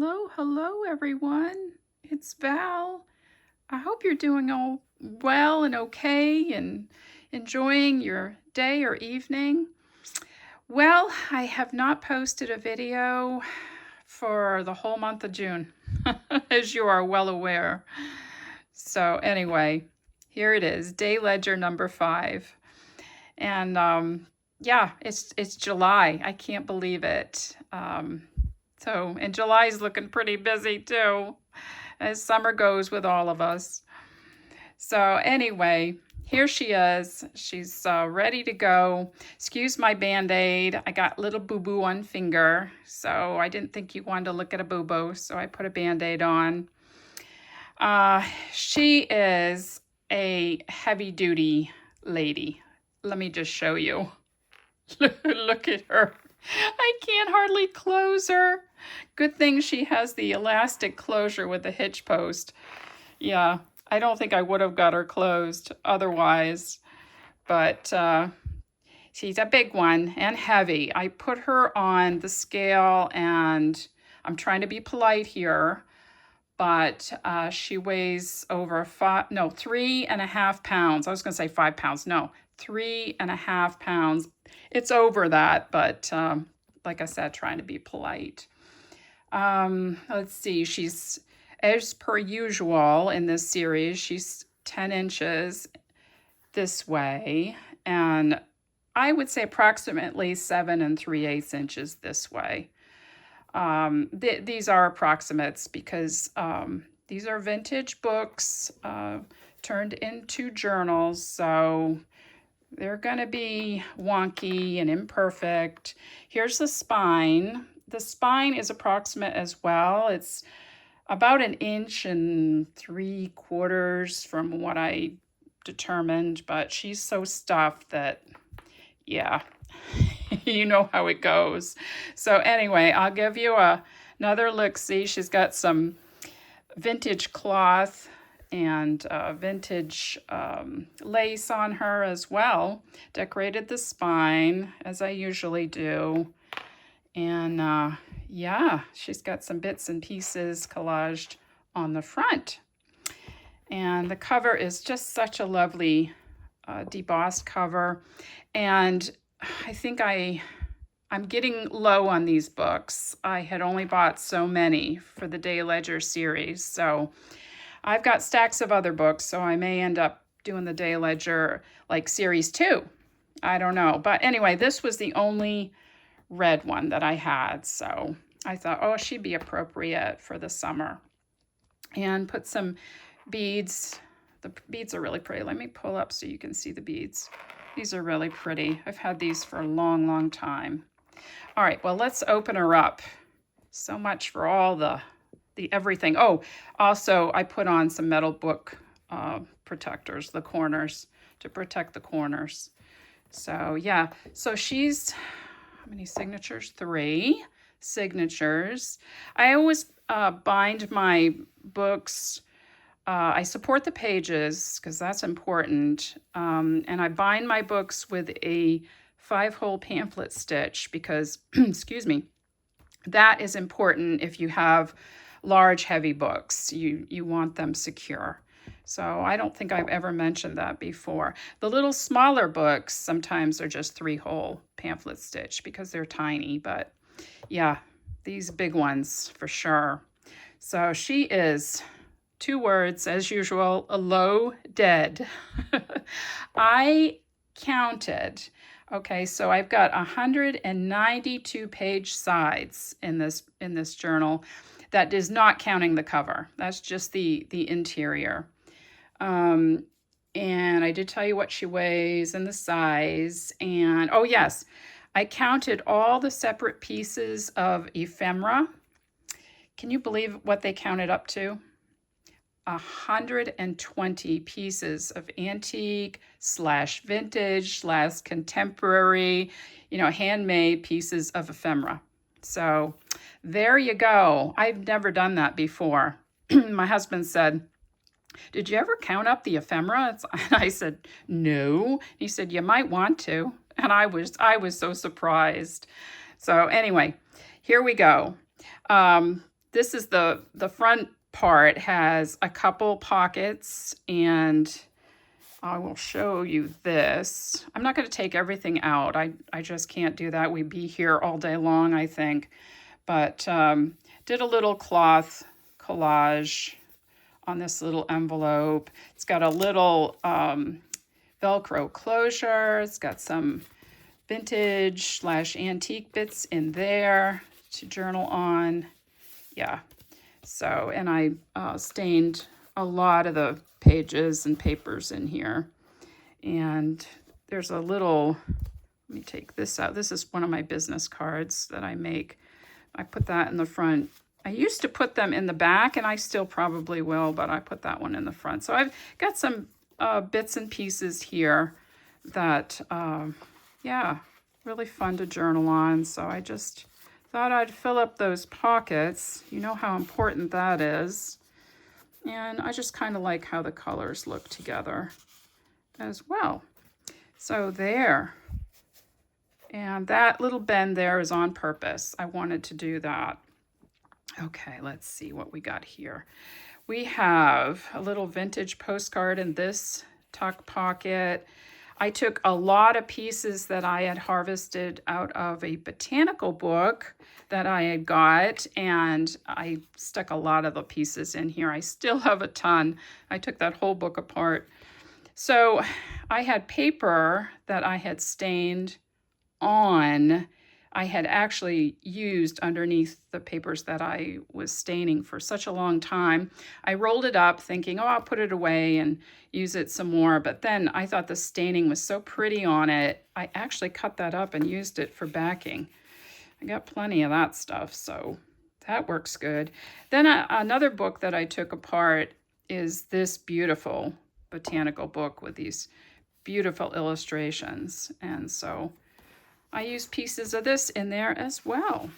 Hello, everyone. It's Val. I hope you're doing all well and okay and enjoying your day or evening. Well, I have not posted a video for the whole month of June, as you are well aware. So anyway, here it is, day ledger number 5. And yeah, it's July. I can't believe it. And July is looking pretty busy too, as summer goes with all of us. So anyway, here she is. She's ready to go. Excuse my Band-Aid. I got little boo-boo on finger, so I didn't think you wanted to look at a boo-boo, so I put a Band-Aid on. She is a heavy-duty lady. Let me just show you. Look at her. I can't hardly close her. Good thing she has the elastic closure with the hitch post. Yeah, I don't think I would have got her closed otherwise. But she's a big one and heavy. I put her on the scale, and I'm trying to be polite here, but she weighs over 3.5 pounds. I was going to say 5 pounds. No, 3.5 pounds. It's over that, but like I said, trying to be polite. Let's see, she's, as per usual in this series, she's 10 inches this way, and I would say approximately 7 3/8 inches this way. These are approximates because these are vintage books turned into journals, so they're going to be wonky and imperfect. Here's the spine. The spine is approximate as well. It's about 1 3/4 inches from what I determined, but she's so stuffed that, yeah, you know how it goes. So anyway, I'll give you another look-see. She's got some vintage cloth and vintage lace on her as well. Decorated the spine, as I usually do. And yeah, she's got some bits and pieces collaged on the front. And the cover is just such a lovely debossed cover. And I think I'm getting low on these books. I had only bought so many for the Day Ledger series, so I've got stacks of other books, so I may end up doing the Day Ledger like series 2. I don't know. But anyway, this was the only red one that I had, so I thought, oh, she'd be appropriate for the summer. And put some beads. The beads are really pretty. Let me pull up so you can see the beads. These are really pretty. I've had these for a long, long time. All right, well, let's open her up. So much for all the everything. Oh, also, I put on some metal book protectors, the corners, to protect the corners. So, yeah. So she's, how many signatures? 3 signatures. I always bind my books. I support the pages because that's important. And I bind my books with a 5-hole pamphlet stitch because, excuse me, that is important if you have large, heavy books. You want them secure. So I don't think I've ever mentioned that before. The little smaller books sometimes are just 3-hole pamphlet stitch because they're tiny. But yeah, these big ones for sure. So she is, 2 words as usual, loaded. I counted. Okay, so I've got 192 page sides in this journal. That is not counting the cover. That's just the interior. And I did tell you what she weighs and the size. And oh yes, I counted all the separate pieces of ephemera. Can you believe what they counted up to? 120 pieces of antique / vintage / contemporary, handmade pieces of ephemera. So there you go. I've never done that before. My husband said, "Did you ever count up the ephemera?" And I said, "No." He said, "You might want to." And I was so surprised. So anyway, here we go. this is the front part has a couple pockets, and I will show you this. I'm not going to take everything out. I just can't do that. We'd be here all day long, I think. But did a little cloth collage on this little envelope. It's got a little Velcro closure. It's got some vintage/antique bits in there to journal on. Yeah. So, and I stained a lot of the pages and papers in here. And there's a little, let me take this out. This is one of my business cards that I make. I put that in the front. I used to put them in the back, and I still probably will, but I put that one in the front. So I've got some bits and pieces here that, yeah, really fun to journal on. So I just thought I'd fill up those pockets. You know how important that is. And I just kind of like how the colors look together as well. So there. And that little bend there is on purpose. I wanted to do that. Okay, let's see what we got here. We have a little vintage postcard in this tuck pocket. I took a lot of pieces that I had harvested out of a botanical book that I had got, and I stuck a lot of the pieces in here. I still have a ton. I took that whole book apart. So I had paper that I had stained on. I had actually used underneath the papers that I was staining for such a long time. I rolled it up thinking, oh, I'll put it away and use it some more. But then I thought the staining was so pretty on it, I actually cut that up and used it for backing. I got plenty of that stuff, so that works good. Then another book that I took apart is this beautiful botanical book with these beautiful illustrations. And so I used pieces of this in there as well.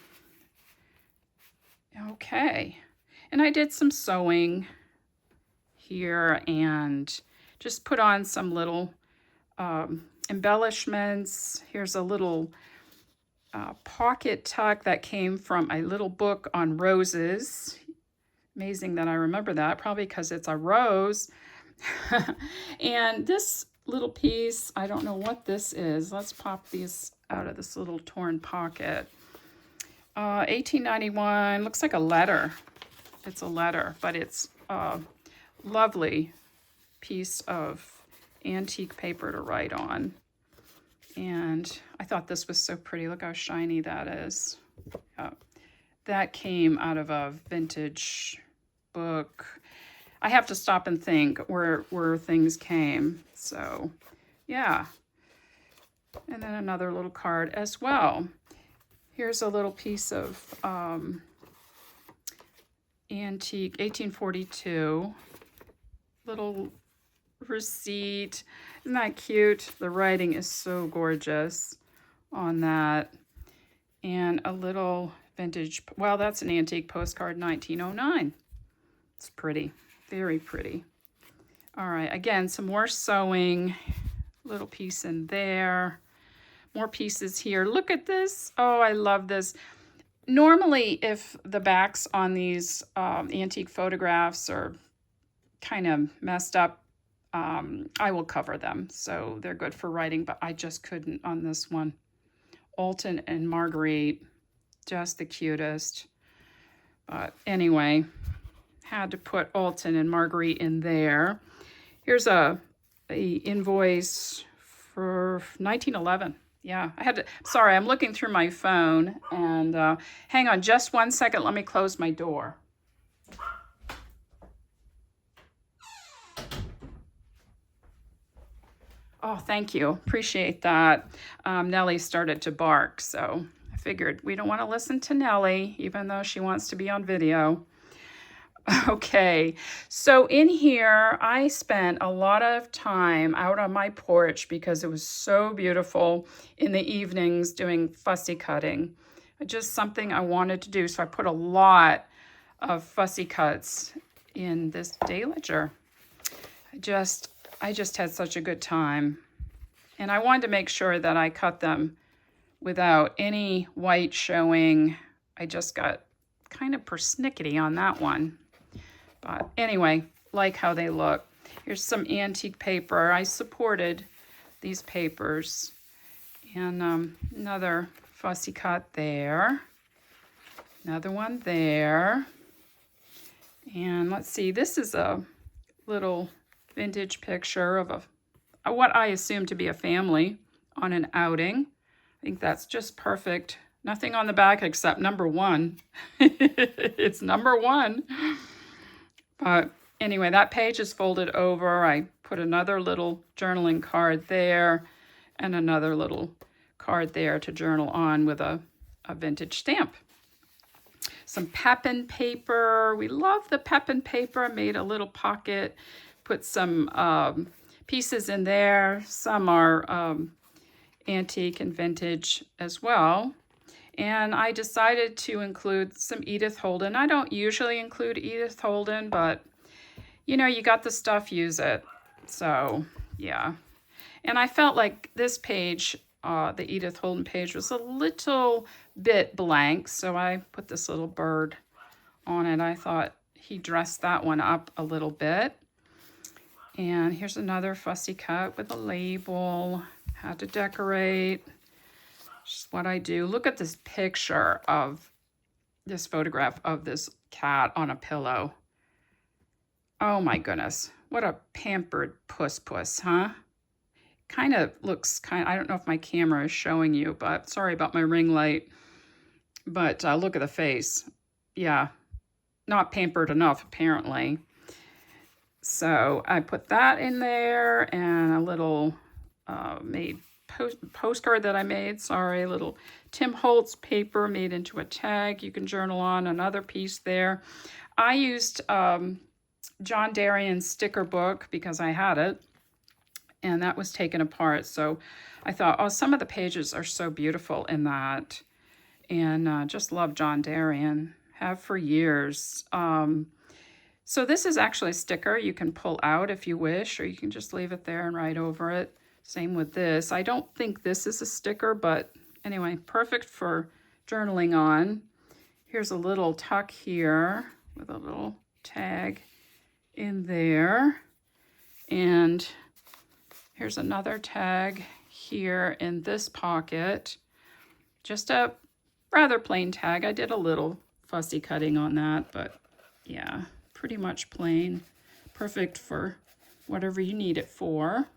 Okay, and I did some sewing here and just put on some little embellishments. Here's a little pocket tuck that came from a little book on roses. Amazing that I remember that, probably because it's a rose. And this little piece, I don't know what this is. Let's pop these out of this little torn pocket. 1891, looks like a letter. It's a letter, but it's a lovely piece of antique paper to write on. And I thought this was so pretty. Look how shiny that is. That came out of a vintage book. I have to stop and think where things came. So, yeah. And then another little card as well. Here's a little piece of antique 1842. Little receipt. Isn't that cute? The writing is so gorgeous on that. And a little vintage, well, that's an antique postcard, 1909. It's pretty, very pretty. All right, again, some more sewing. Little piece in there. More pieces here. Look at this. Oh, I love this. Normally, if the backs on these antique photographs are kind of messed up, I will cover them. So they're good for writing, but I just couldn't on this one. Alton and Marguerite, just the cutest. But anyway, had to put Alton and Marguerite in there. Here's a invoice for 1911. Yeah, I had to, sorry, I'm looking through my phone, and hang on just 1 second. Let me close my door. Oh, thank you. Appreciate that. Nellie started to bark, so I figured we don't want to listen to Nellie, even though she wants to be on video. Okay, so in here, I spent a lot of time out on my porch because it was so beautiful in the evenings doing fussy cutting. Just something I wanted to do, so I put a lot of fussy cuts in this day ledger. I just had such a good time. And I wanted to make sure that I cut them without any white showing. I just got kind of persnickety on that one. But anyway, like how they look. Here's some antique paper. I supported these papers. And another fussy cut there. Another one there. And let's see, this is a little vintage picture of what I assume to be a family on an outing. I think that's just perfect. Nothing on the back except number 1. It's number 1. But anyway, that page is folded over. I put another little journaling card there and another little card there to journal on with a vintage stamp. Some Pepin paper. We love the Pepin paper. I made a little pocket, put some pieces in there. Some are antique and vintage as well. And I decided to include some Edith Holden. I don't usually include Edith Holden, but you know, you got the stuff, use it. So yeah. And I felt like this page, the Edith Holden page, was a little bit blank. So I put this little bird on it. I thought he dressed that one up a little bit. And here's another fussy cut with a label. How to decorate. Just what I do. Look at this picture of this photograph of this cat on a pillow. Oh my goodness. What a pampered puss, huh? Kind of looks I don't know if my camera is showing you, but sorry about my ring light. But look at the face. Yeah, not pampered enough apparently. So I put that in there and a little postcard that I made, a little Tim Holtz paper made into a tag you can journal on, another piece there. I used John Darien's sticker book because I had it, and that was taken apart. So I thought, oh, some of the pages are so beautiful in that, and just love John Darien, have for years. So this is actually a sticker you can pull out if you wish, or you can just leave it there and write over it. Same with this. I don't think this is a sticker, but anyway, perfect for journaling on. Here's a little tuck here with a little tag in there. And here's another tag here in this pocket. Just a rather plain tag. I did a little fussy cutting on that, but yeah, pretty much plain. Perfect for whatever you need it for.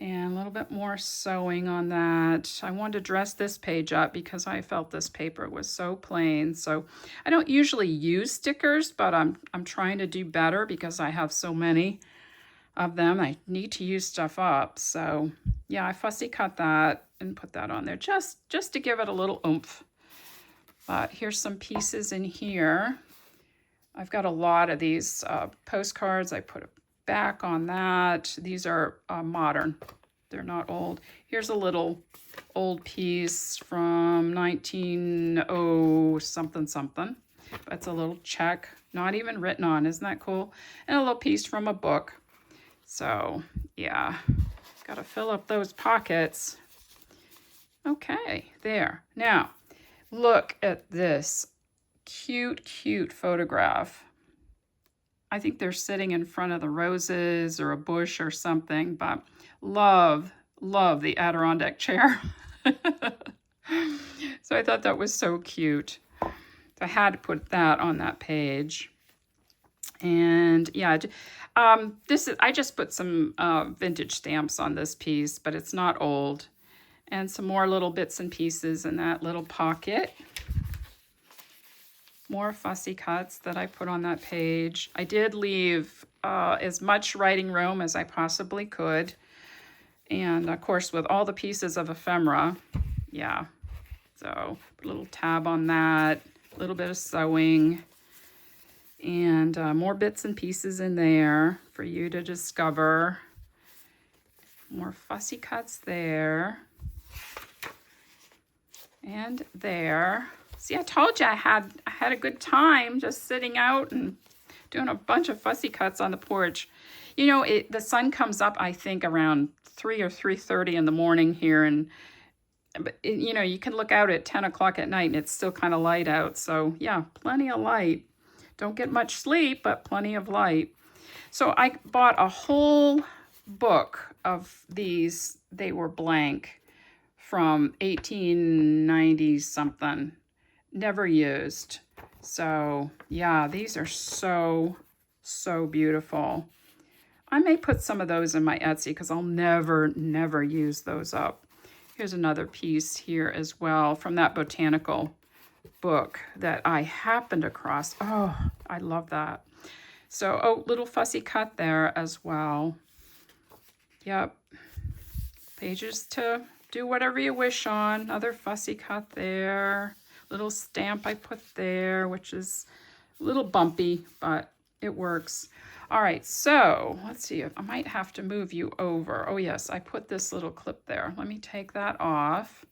And a little bit more sewing on that. I wanted to dress this page up because I felt this paper was so plain. So I don't usually use stickers, but I'm trying to do better because I have so many of them. I need to use stuff up. So yeah, I fussy cut that and put that on there just to give it a little oomph. But here's some pieces in here. I've got a lot of these postcards. I put a back on that. These are modern. They're not old. Here's a little old piece from 1900 something. That's a little check, not even written on. Isn't that cool? And a little piece from a book. So yeah, got to fill up those pockets. Okay, there. Now, look at this cute photograph. I think they're sitting in front of the roses or a bush or something, but love the Adirondack chair. So I thought that was so cute. So I had to put that on that page. And yeah, I just put some vintage stamps on this piece, but it's not old. And some more little bits and pieces in that little pocket. More fussy cuts that I put on that page. I did leave as much writing room as I possibly could. And of course, with all the pieces of ephemera, yeah. So put a little tab on that, a little bit of sewing, and more bits and pieces in there for you to discover. More fussy cuts there. And there. See, I told you I had a good time just sitting out and doing a bunch of fussy cuts on the porch. You know, the sun comes up, I think, around 3 or 3:30 in the morning here in But, you know, you can look out at 10 o'clock at night and it's still kind of light out. So, yeah, plenty of light. Don't get much sleep, but plenty of light. So I bought a whole book of these. They were blank from 1890 something. Never used. So, yeah, these are so beautiful. I may put some of those in my Etsy because I'll never use those up. Here's another piece here as well from that Botanical book that I happened across. Oh, I love that. So, oh, little fussy cut there as well. Yep. Pages to do whatever you wish on. Another fussy cut there. Little stamp I put there, which is a little bumpy, but it works. All right, so let's see if I might have to move you over. Oh yes, I put this little clip there. Let me take that off.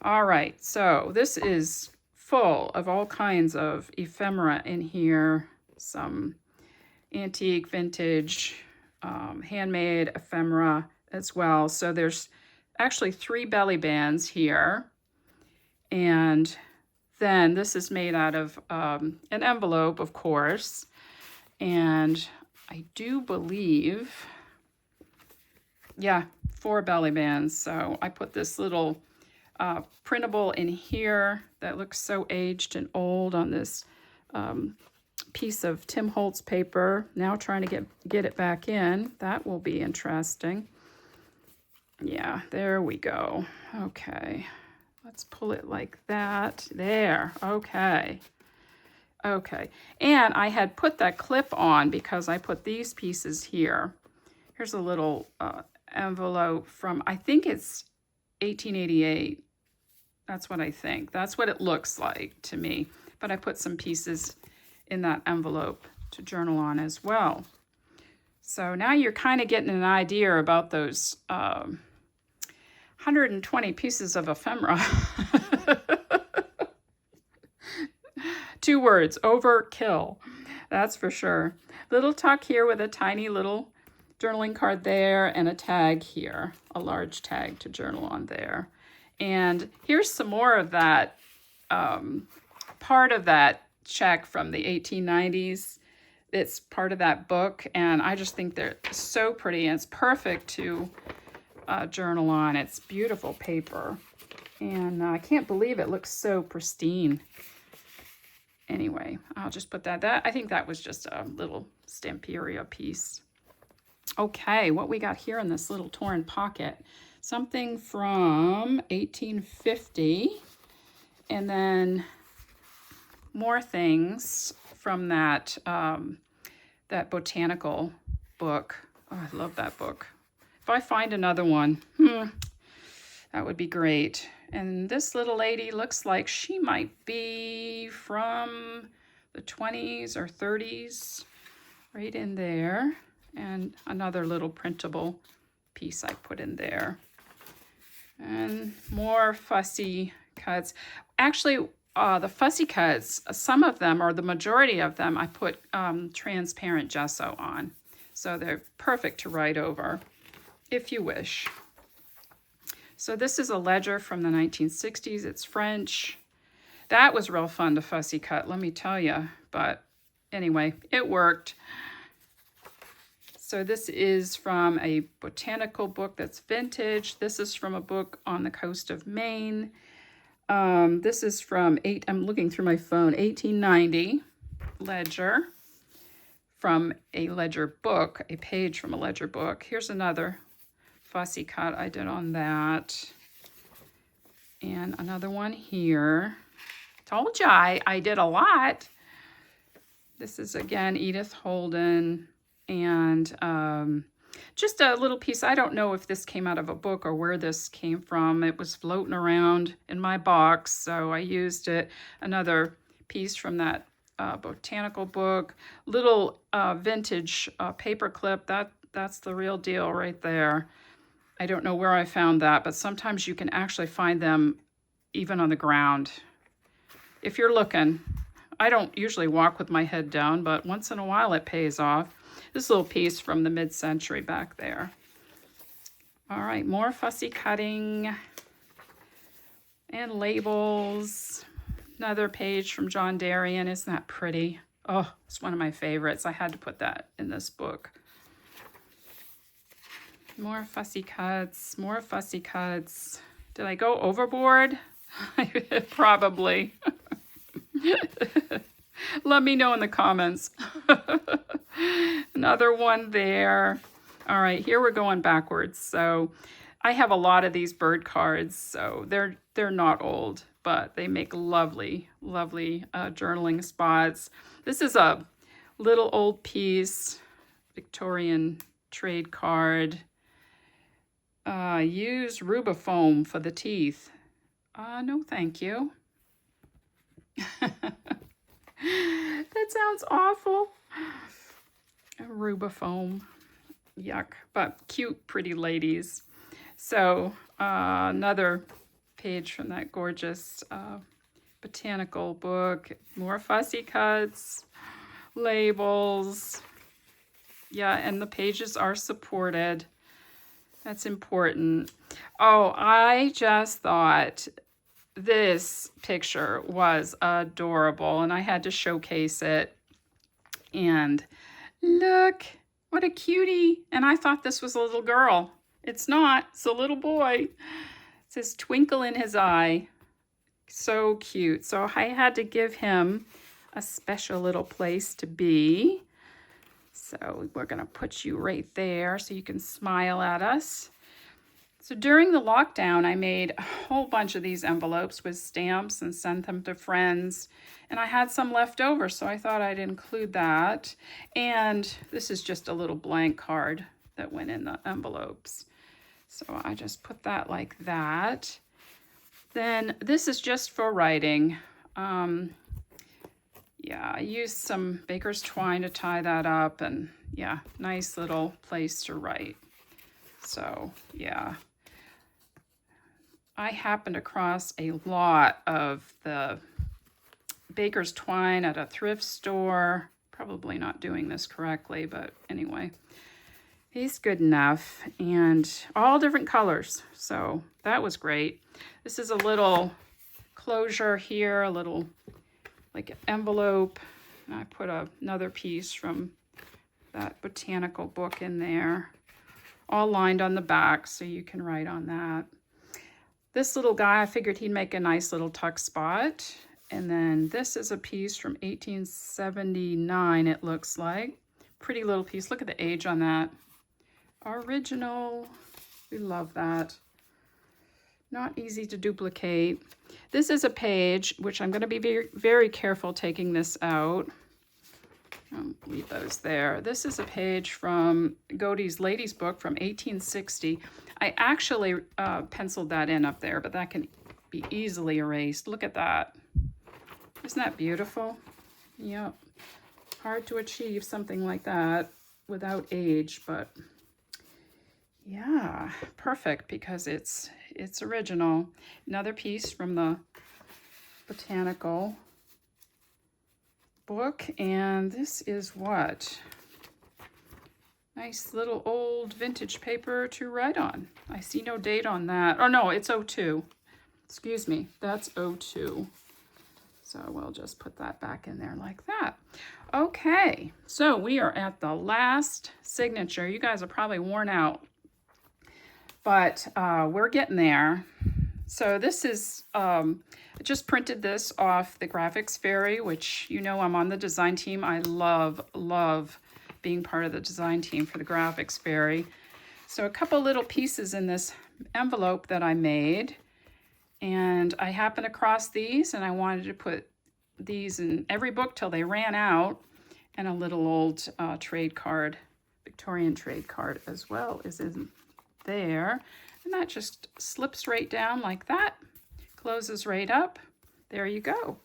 All right, so this is full of all kinds of ephemera in here. Some antique, vintage, handmade ephemera as well. So there's actually 3 belly bands here. And then this is made out of an envelope, of course. And I do believe, yeah, 4 belly bands. So I put this little printable in here that looks so aged and old on this piece of Tim Holtz paper. Now trying to get it back in. That will be interesting. Yeah, there we go. Okay. Let's pull it like that. There. Okay. Okay. And I had put that clip on because I put these pieces here. Here's a little envelope from, I think it's 1888. That's what I think. That's what it looks like to me. But I put some pieces in that envelope to journal on as well. So now you're kind of getting an idea about those 120 pieces of ephemera. 2 words, overkill. That's for sure. Little tuck here with a tiny little journaling card there and a tag here, a large tag to journal on there. And here's some more of that, part of that check from the 1890s. It's part of that book, and I just think they're so pretty, and it's perfect to journal on. It's beautiful paper, and I can't believe it looks so pristine. Anyway, I'll just put that. I think that was just a little Stamperia piece. Okay, what we got here in this little torn pocket? Something from 1850, and then more things from that that Botanical book. Oh, I love that book. If I find another one, that would be great. And this little lady looks like she might be from the 20s or 30s, right in there. And another little printable piece I put in there. And more fussy cuts. Actually, the fussy cuts, some of them, or the majority of them, I put transparent gesso on. So they're perfect to write over, if you wish. So this is a ledger from the 1960s. It's French. That was real fun to fussy cut, let me tell you. But anyway, it worked. So this is from a Botanical book that's vintage. This is from a book on the coast of Maine. This is from, I'm looking through my phone, 1890 ledger from a ledger book, a page from a ledger book. Here's another fussy cut I did on that. And another one here. Told you I did a lot. This is again Edith Holden, and just a little piece. I don't know if this came out of a book or where this came from. It was floating around in my box, so I used it. Another piece from that Botanical book. Little vintage paper clip. That's the real deal right there. I don't know where I found that, but sometimes you can actually find them even on the ground. If you're looking, I don't usually walk with my head down, but once in a while it pays off. This little piece from the mid-century back there. All right, more fussy cutting. And labels. Another page from John Darien. Isn't that pretty? Oh, it's one of my favorites. I had to put that in this book. More fussy cuts, more fussy cuts. Did I go overboard? Probably. Let me know in the comments. Another one there. All right, here we're going backwards. So I have a lot of these bird cards, so they're not old, but they make lovely, lovely journaling spots. This is a little old piece, Victorian trade card. Use Rubifoam for the teeth. No, thank you. That sounds awful. Rubifoam. Yuck. But cute, pretty ladies. So another page from that gorgeous botanical book. More fussy cuts, labels. Yeah, and the pages are supported. That's important. Oh, I just thought this picture was adorable, and I had to showcase it. And look, what a cutie. And I thought this was a little girl. It's not. It's a little boy. It says twinkle in his eye. So cute. So I had to give him a special little place to be. So we're going to put you right there so you can smile at us. So during the lockdown, I made a whole bunch of these envelopes with stamps and sent them to friends. And I had some left over, so I thought I'd include that. And this is just a little blank card that went in the envelopes. So I just put that like that. Then this is just for writing. Yeah, I used some baker's twine to tie that up, and yeah, nice little place to write. So yeah, I happened across a lot of the baker's twine at a thrift store. Probably not doing this correctly, but anyway, he's good enough, and all different colors. So that was great. This is a little closure here, a little like envelope. And I put another piece from that botanical book in there, all lined on the back so you can write on that. This little guy, I figured he'd make a nice little tuck spot. And then this is a piece from 1879, it looks like. Pretty little piece. Look at the age on that. Original. We love that. Not easy to duplicate. This is a page, which I'm going to be very, very careful taking this out. I'll leave those there. This is a page from Godey's Ladies book from 1860. I actually penciled that in up there, but that can be easily erased. Look at that. Isn't that beautiful? Yep. Hard to achieve something like that without age, but yeah, perfect because it's original. Another piece from the Botanical book, and this is what? Nice little old vintage paper to write on. I see no date on that. Oh no, it's 02. Excuse me, that's 02. So we'll just put that back in there like that. Okay, so we are at the last signature. You guys are probably worn out, but we're getting there. So this is, I just printed this off the Graphics Fairy, which you know I'm on the design team. I love being part of the design team for the Graphics Fairy. So a couple little pieces in this envelope that I made. And I happened across these, and I wanted to put these in every book till they ran out. And a little old trade card, Victorian trade card as well is in there. And that just slips right down like that, closes right up. There you go.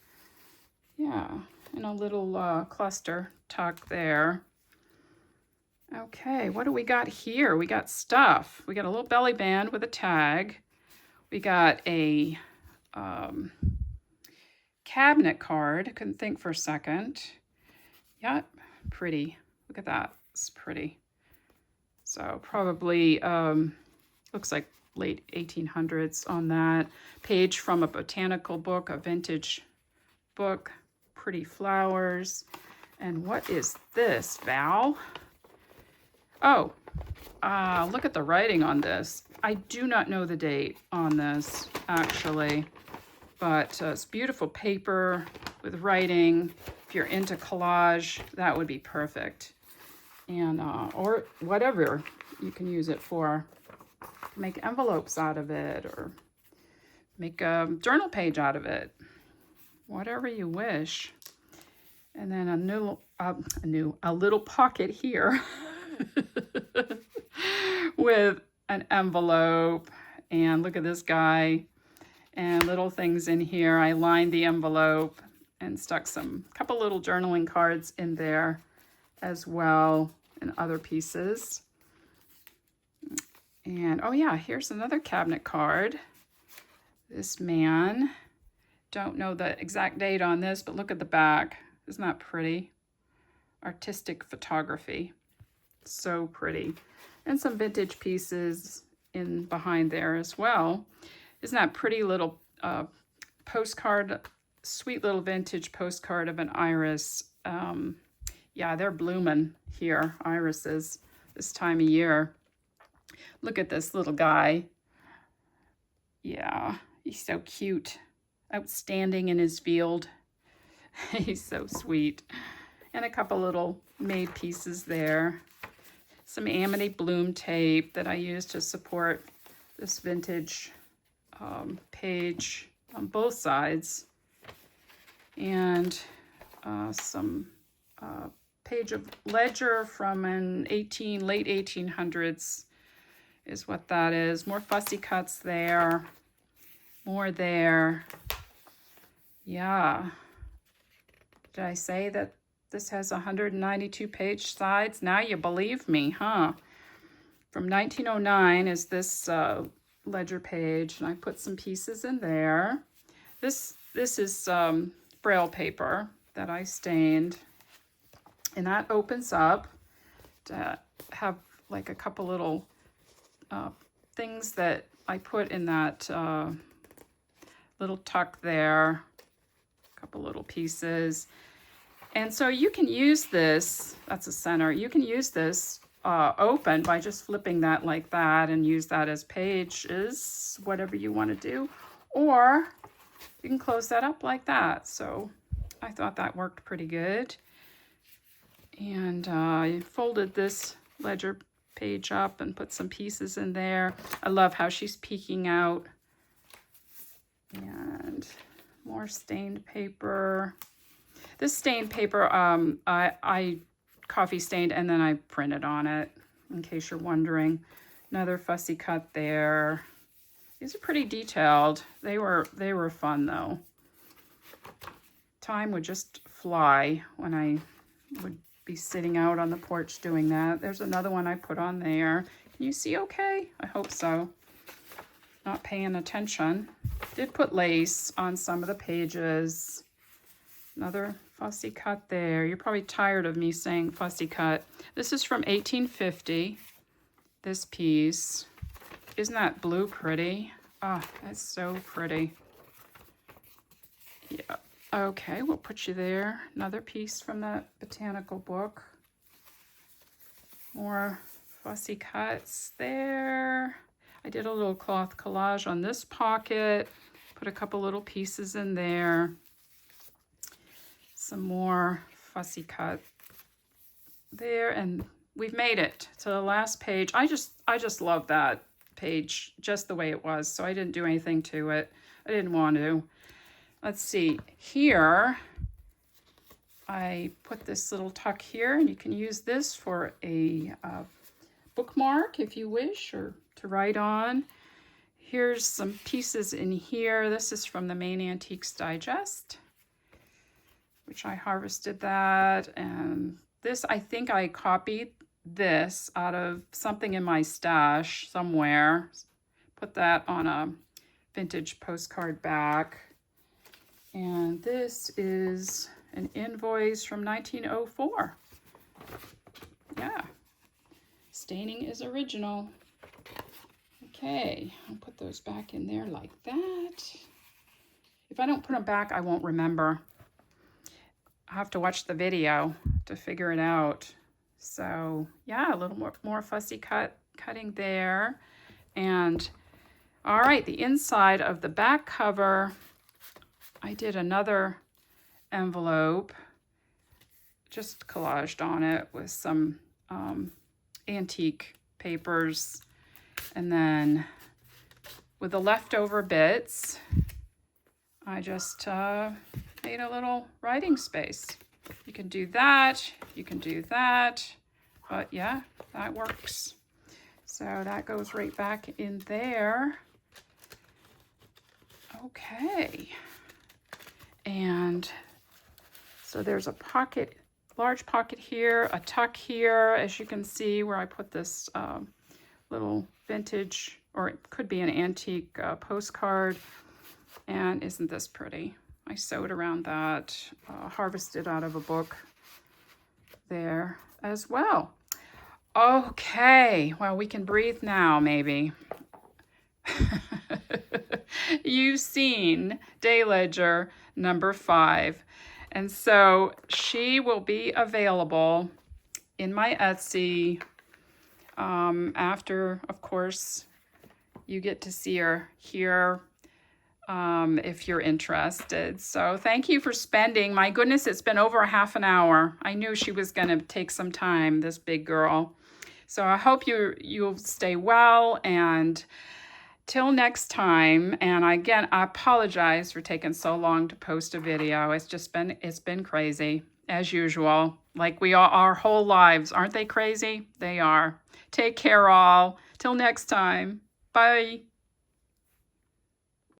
Yeah, and a little cluster tuck there. Okay, what do we got here? We got stuff. We got a little belly band with a tag. We got a cabinet card. Couldn't think for a second. Yeah, pretty. Look at that. It's pretty. So probably looks like late 1800s on that. Page from a botanical book, a vintage book. Pretty flowers. And what is this, Val? Oh, look at the writing on this. I do not know the date on this, actually. But it's beautiful paper with writing. If you're into collage, that would be perfect. And, or whatever you can use it for. Make envelopes out of it, or make a journal page out of it. Whatever you wish. And then a little pocket here with an envelope. And look at this guy. And little things in here. I lined the envelope and stuck couple little journaling cards in there as well, and other pieces. And oh yeah, here's another cabinet card. This man, don't know the exact date on this, but look at the back. Isn't that pretty? Artistic photography. So pretty. And some vintage pieces in behind there as well. Isn't that pretty little postcard, sweet little vintage postcard of an iris. Yeah, they're blooming here, irises, this time of year. Look at this little guy. Yeah, he's so cute. Outstanding in his field. He's so sweet. And a couple little made pieces there. Some Amity bloom tape that I used to support this vintage page on both sides. And some page of ledger from late 1800s is what that is. More fussy cuts there. More there. Yeah. Did I say that this has 192 page sides? Now you believe me, huh? From 1909 is this ledger page, and I put some pieces in there. This is Braille paper that I stained, and that opens up to have like a couple little things that I put in that little tuck there, a couple little pieces. And so you can use this, that's a center, you can use this open by just flipping that like that and use that as pages, whatever you want to do. Or you can close that up like that. So I thought that worked pretty good. And I folded this ledger page up and put some pieces in there. I love how she's peeking out. And more stained paper. This stained paper, I coffee stained and then I printed on it, in case you're wondering. Another fussy cut there. These are pretty detailed. They were fun though. Time would just fly when I would be sitting out on the porch doing that. There's another one I put on there. Can you see okay? I hope so. Not paying attention. Did put lace on some of the pages. Another fussy cut there. You're probably tired of me saying fussy cut. This is from 1850. This piece. Isn't that blue pretty? Ah, oh, that's so pretty. Yeah. Okay, we'll put you there. Another piece from that botanical book. More fussy cuts there. I did a little cloth collage on this pocket. Put a couple little pieces in there. Some more fussy cut there, and we've made it to the last page. I just love that page just the way it was, so I didn't do anything to it. I didn't want to. Let's see, here I put this little tuck here, and you can use this for a bookmark if you wish, or to write on. Here's some pieces in here. This is from the Maine Antiques Digest, which I harvested that. And this, I think I copied this out of something in my stash somewhere. Put that on a vintage postcard back. And this is an invoice from 1904. Yeah. Staining is original. Okay, I'll put those back in there like that. If I don't put them back, I won't remember. I'll have to watch the video to figure it out. So yeah, a little more fussy cutting there. And all right, the inside of the back cover, I did another envelope, just collaged on it with some antique papers. And then with the leftover bits, I just made a little writing space. You can do that, you can do that, but yeah, that works. So that goes right back in there. Okay. And so there's a pocket, large pocket here, a tuck here, as you can see where I put this little vintage, or it could be an antique postcard. And isn't this pretty? I sewed around that, harvested out of a book there as well. Okay, well, we can breathe now, maybe. You've seen Day Ledger number 5. And so she will be available in my Etsy after, of course, you get to see her here if you're interested. So thank you for spending. My goodness, it's been over a half an hour. I knew she was going to take some time, this big girl. So I hope you'll stay well, and till next time. And again, I apologize for taking so long to post a video. It's been crazy as usual. Like we all, our whole lives, aren't they crazy? They are. Take care all. Till next time. Bye.